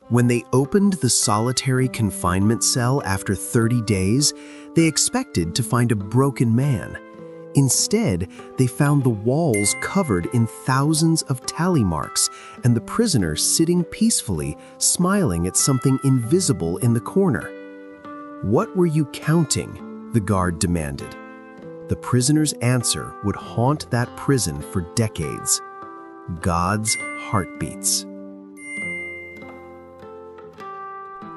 When they opened the solitary confinement cell after 30 days, they expected to find a broken man. Instead, they found the walls covered in thousands of tally marks and the prisoner sitting peacefully, smiling at something invisible in the corner. "What were you counting?" the guard demanded. The prisoner's answer would haunt that prison for decades. God's heartbeats.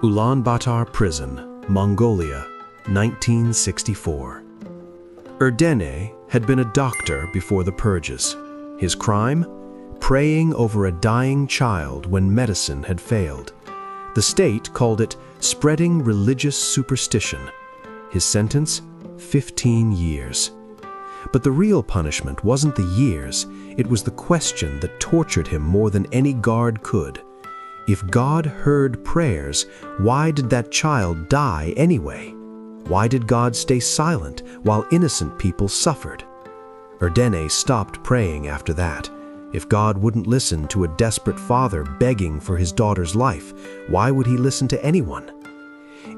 Ulaanbaatar Prison, Mongolia, 1964. Erdene had been a doctor before the purges. His crime? Praying over a dying child when medicine had failed. The state called it spreading religious superstition. His sentence? 15 years. But the real punishment wasn't the years, it was the question that tortured him more than any guard could. If God heard prayers, why did that child die anyway? Why did God stay silent while innocent people suffered? Erdene stopped praying after that. If God wouldn't listen to a desperate father begging for his daughter's life, why would he listen to anyone?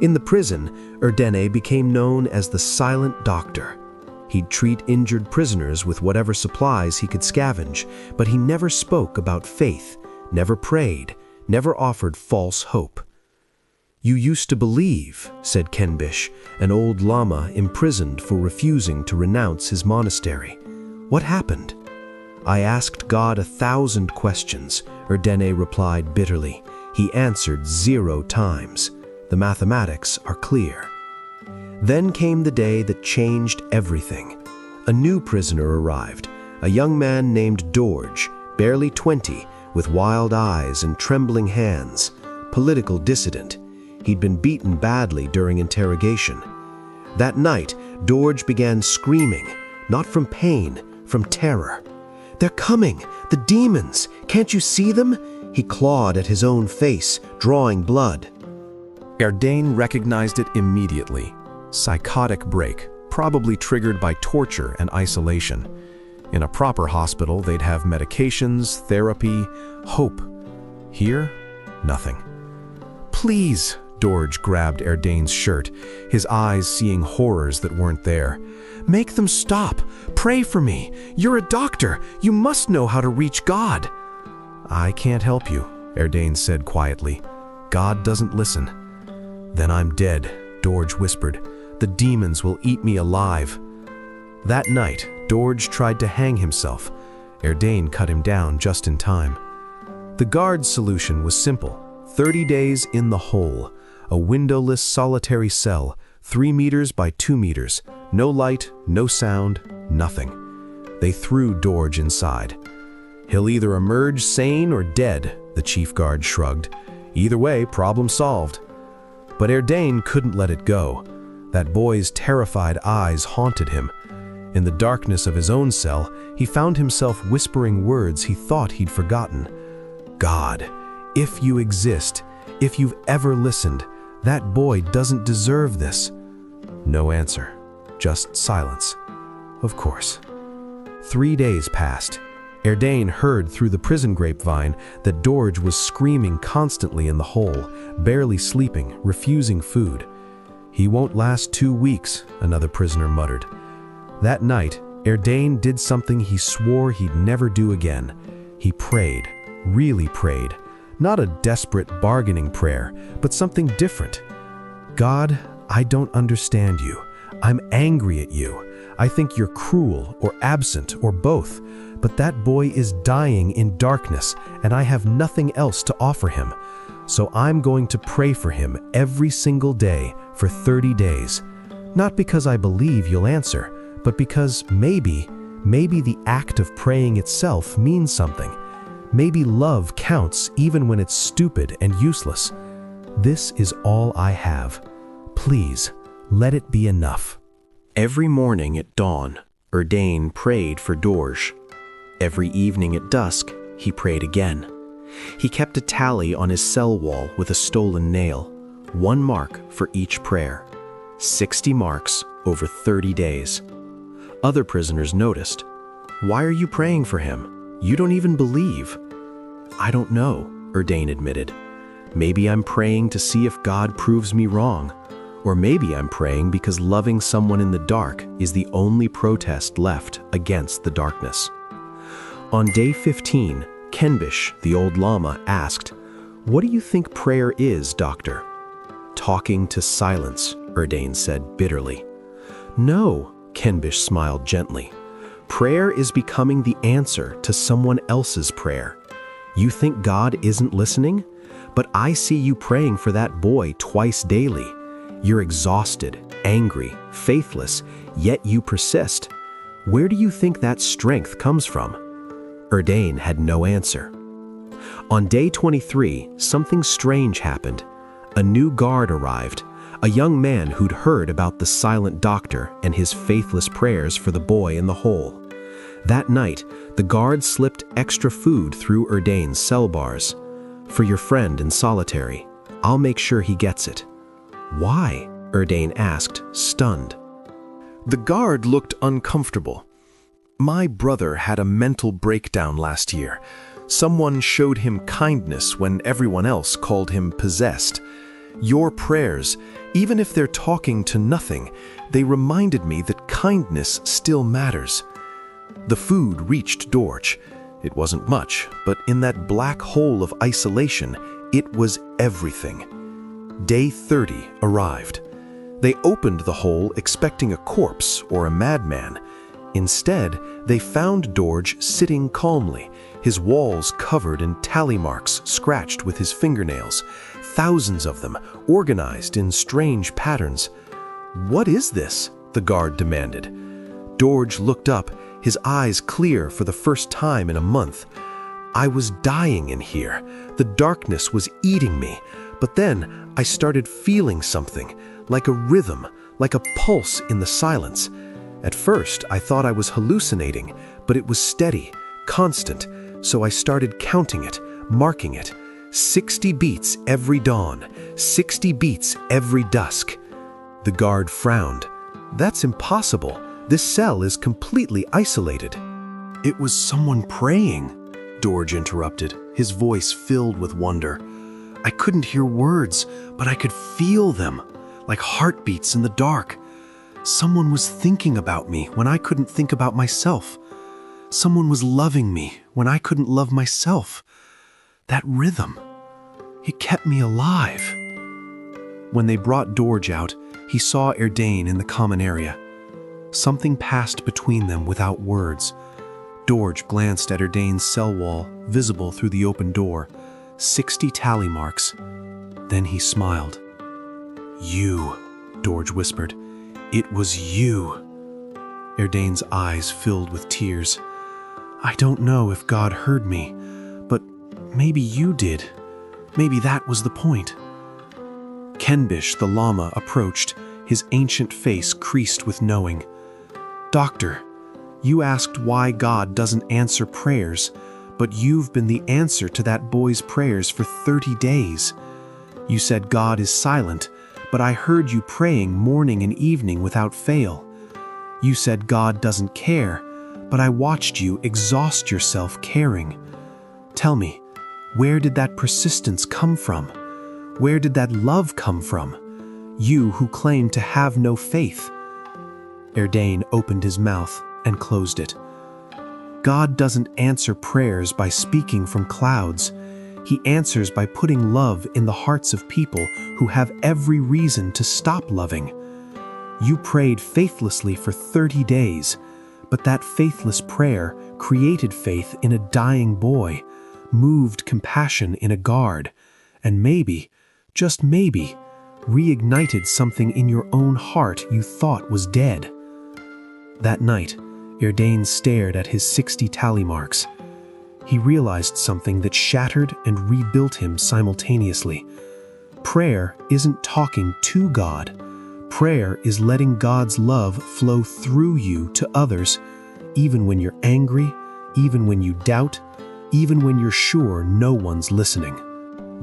In the prison, Erdene became known as the Silent Doctor. He'd treat injured prisoners with whatever supplies he could scavenge, but he never spoke about faith, never prayed, never offered false hope. "You used to believe," said Kenbish, an old lama imprisoned for refusing to renounce his monastery. "What happened?" "I asked God 1,000 questions," Erdene replied bitterly. "He answered 0 times. The mathematics are clear." Then came the day that changed everything. A new prisoner arrived, a young man named Dorj, barely 20, with wild eyes and trembling hands, political dissident. He'd been beaten badly during interrogation. That night, Dorj began screaming, not from pain, from terror. "They're coming! The demons! Can't you see them?" He clawed at his own face, drawing blood. Erdene recognized it immediately. Psychotic break, probably triggered by torture and isolation. In a proper hospital, they'd have medications, therapy, hope. Here, nothing. "Please," Dorj grabbed Erdene's shirt, his eyes seeing horrors that weren't there. "Make them stop. Pray for me. You're a doctor. You must know how to reach God." "I can't help you," Erdene said quietly. "God doesn't listen." "Then I'm dead," Dorj whispered. "The demons will eat me alive." That night, Dorj tried to hang himself. Erdene cut him down just in time. The guard's solution was simple. 30 days in the hole. A windowless solitary cell, 3 meters by 2 meters. No light, no sound, nothing. They threw Dorj inside. "He'll either emerge sane or dead," the chief guard shrugged. "Either way, problem solved." But Erdene couldn't let it go. That boy's terrified eyes haunted him. In the darkness of his own cell, he found himself whispering words he thought he'd forgotten. "God, if you exist, if you've ever listened, that boy doesn't deserve this." No answer, just silence. Of course. 3 days passed. Erdene heard through the prison grapevine that Dorj was screaming constantly in the hole, barely sleeping, refusing food. "He won't last 2 weeks," another prisoner muttered. That night, Erdene did something he swore he'd never do again. He prayed, really prayed. Not a desperate bargaining prayer, but something different. "God, I don't understand you. I'm angry at you. I think you're cruel or absent or both. But that boy is dying in darkness, and I have nothing else to offer him. So I'm going to pray for him every single day for 30 days. Not because I believe you'll answer, but because maybe the act of praying itself means something. Maybe love counts even when it's stupid and useless. This is all I have. Please, let it be enough." Every morning at dawn, Erdene prayed for Dorj. Every evening at dusk, he prayed again. He kept a tally on his cell wall with a stolen nail, 1 mark for each prayer. 60 marks over 30 days. Other prisoners noticed. "Why are you praying for him? You don't even believe." "I don't know," Erdene admitted. Maybe I'm praying to see if God proves me wrong. Or maybe I'm praying because loving someone in the dark is the only protest left against the darkness. On day 15, Kenbish, the old lama, asked, "What do you think prayer is, doctor?" "Talking to silence," Erdane said bitterly. "No," Kenbish smiled gently. "Prayer is becoming the answer to someone else's prayer. You think God isn't listening? But I see you praying for that boy twice daily. You're exhausted, angry, faithless, yet you persist. Where do you think that strength comes from?" Erdane had no answer. On day 23, something strange happened. A new guard arrived, a young man who'd heard about the silent doctor and his faithless prayers for the boy in the hole. That night, the guard slipped extra food through Erdane's cell bars. "For your friend in solitary. I'll make sure he gets it." "Why?" Erdane asked, stunned. The guard looked uncomfortable. "My brother had a mental breakdown last year. Someone showed him kindness when everyone else called him possessed. Your prayers, even if they're talking to nothing, they reminded me that kindness still matters." The food reached Dorj. It wasn't much, but in that black hole of isolation, it was everything. Day 30 arrived. They opened the hole expecting a corpse or a madman. Instead, they found Dorj sitting calmly, his walls covered in tally marks scratched with his fingernails, thousands of them, organized in strange patterns. "What is this?" the guard demanded. Dorj looked up, his eyes clear for the first time in a month. "I was dying in here. The darkness was eating me. But then I started feeling something, like a rhythm, like a pulse in the silence. At first, I thought I was hallucinating, but it was steady, constant, so I started counting it, marking it. 60 beats every dawn, 60 beats every dusk." The guard frowned. "That's impossible. This cell is completely isolated." "It was someone praying," Dorj interrupted, his voice filled with wonder. "I couldn't hear words, but I could feel them, like heartbeats in the dark. Someone was thinking about me when I couldn't think about myself. Someone was loving me when I couldn't love myself. That rhythm, it kept me alive." When they brought Dorj out, he saw Erdane in the common area. Something passed between them without words. Dorj glanced at Erdane's cell wall, visible through the open door. 60 tally marks. Then he smiled. "You," Dorj whispered. "It was you." Erdane's eyes filled with tears. "I don't know if God heard me, but maybe you did. Maybe that was the point." Kenbish, the lama, approached, his ancient face creased with knowing. "Doctor, you asked why God doesn't answer prayers, but you've been the answer to that boy's prayers for 30 days. You said God is silent, but I heard you praying morning and evening without fail. You said God doesn't care, but I watched you exhaust yourself caring. Tell me, where did that persistence come from? Where did that love come from? You who claim to have no faith." Erdane opened his mouth and closed it. "God doesn't answer prayers by speaking from clouds. He answers by putting love in the hearts of people who have every reason to stop loving. You prayed faithlessly for 30 days, but that faithless prayer created faith in a dying boy, moved compassion in a guard, and maybe, just maybe, reignited something in your own heart you thought was dead." That night, Erdane stared at his 60 tally marks. He realized something that shattered and rebuilt him simultaneously. Prayer isn't talking to God. Prayer is letting God's love flow through you to others, even when you're angry, even when you doubt, even when you're sure no one's listening.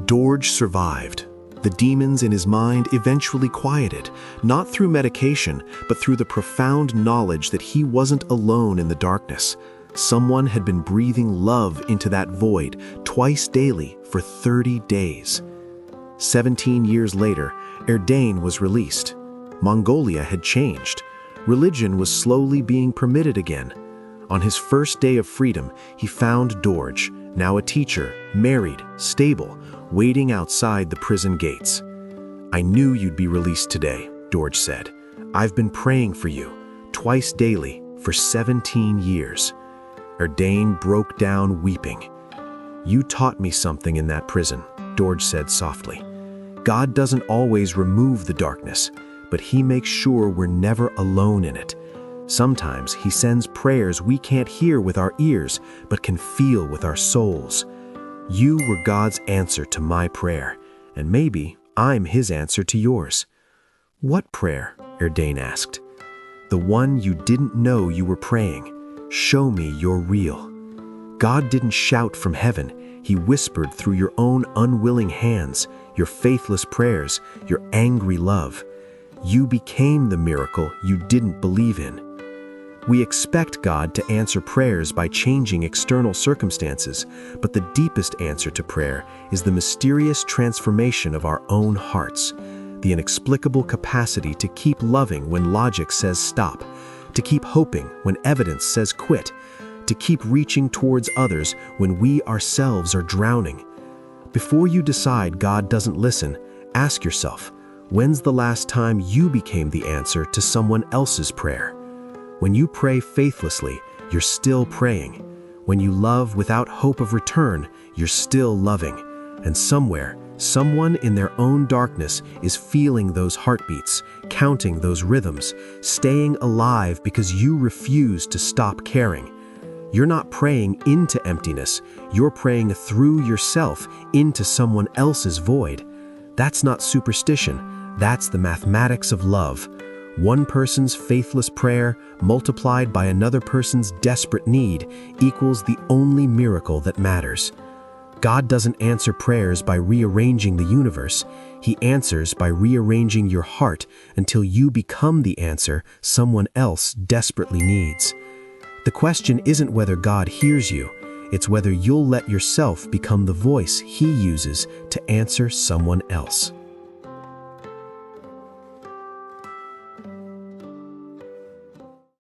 Dorj survived. The demons in his mind eventually quieted, not through medication, but through the profound knowledge that he wasn't alone in the darkness. Someone had been breathing love into that void twice daily for 30 days. 17 years later, Erdene was released. Mongolia had changed. Religion was slowly being permitted again. On his first day of freedom, he found Dorj, now a teacher, married, stable, waiting outside the prison gates. "I knew you'd be released today," Dorj said. "I've been praying for you, twice daily, for 17 years. Erdene broke down weeping. "You taught me something in that prison," Dorj said softly. "God doesn't always remove the darkness, but He makes sure we're never alone in it. Sometimes He sends prayers we can't hear with our ears, but can feel with our souls. You were God's answer to my prayer, and maybe I'm His answer to yours." "What prayer?" Erdene asked. "The one you didn't know you were praying. Show me you're real." God didn't shout from heaven. He whispered through your own unwilling hands, your faithless prayers, your angry love. You became the miracle you didn't believe in. We expect God to answer prayers by changing external circumstances, but the deepest answer to prayer is the mysterious transformation of our own hearts, the inexplicable capacity to keep loving when logic says stop, to keep hoping when evidence says quit, to keep reaching towards others when we ourselves are drowning. Before you decide God doesn't listen, ask yourself, when's the last time you became the answer to someone else's prayer? When you pray faithlessly, you're still praying. When you love without hope of return, you're still loving. And somewhere, someone in their own darkness is feeling those heartbeats, counting those rhythms, staying alive because you refuse to stop caring. You're not praying into emptiness, you're praying through yourself into someone else's void. That's not superstition, that's the mathematics of love. One person's faithless prayer multiplied by another person's desperate need equals the only miracle that matters. God doesn't answer prayers by rearranging the universe. He answers by rearranging your heart until you become the answer someone else desperately needs. The question isn't whether God hears you, it's whether you'll let yourself become the voice He uses to answer someone else.